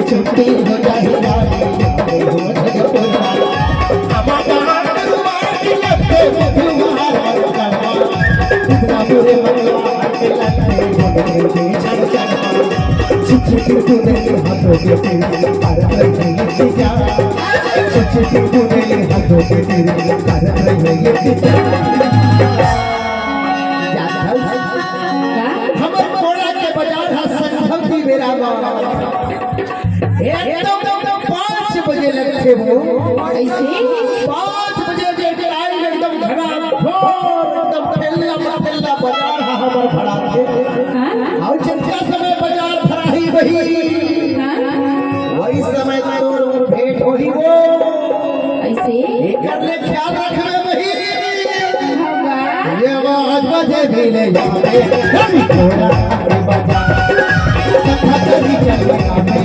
छुट्टी हो हमर मोड़ा के बाजार है संभवती बेरा एकदम 5 बजे लगते हो ऐसे 5 बजे जे टाइम एकदम घड़ा भोर एकदम ठेला बाजार है हमर भरा के और जितना समय बाजार भराही वही वही समय तोर भेंट होही वो ऐसे करने ख्याल रखबे वही ये आवाज बजे भी ले जावे थोड़ा बाजार कथा करी चले आवे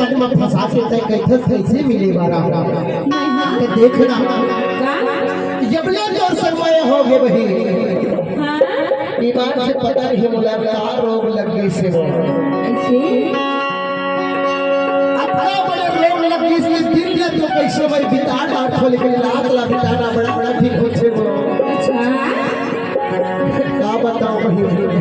कैसे मिले बारा देखना जबले तोर समय हो गए वही ईमान से पता नहीं बोला रोग लग गई से अपना बड़े रोग लग गई इसलिए दिल में तो समय बिताना आठो लेकिन लात ला बिताना बड़ा बड़ा ठीक होछे वो अच्छा का बताओ वही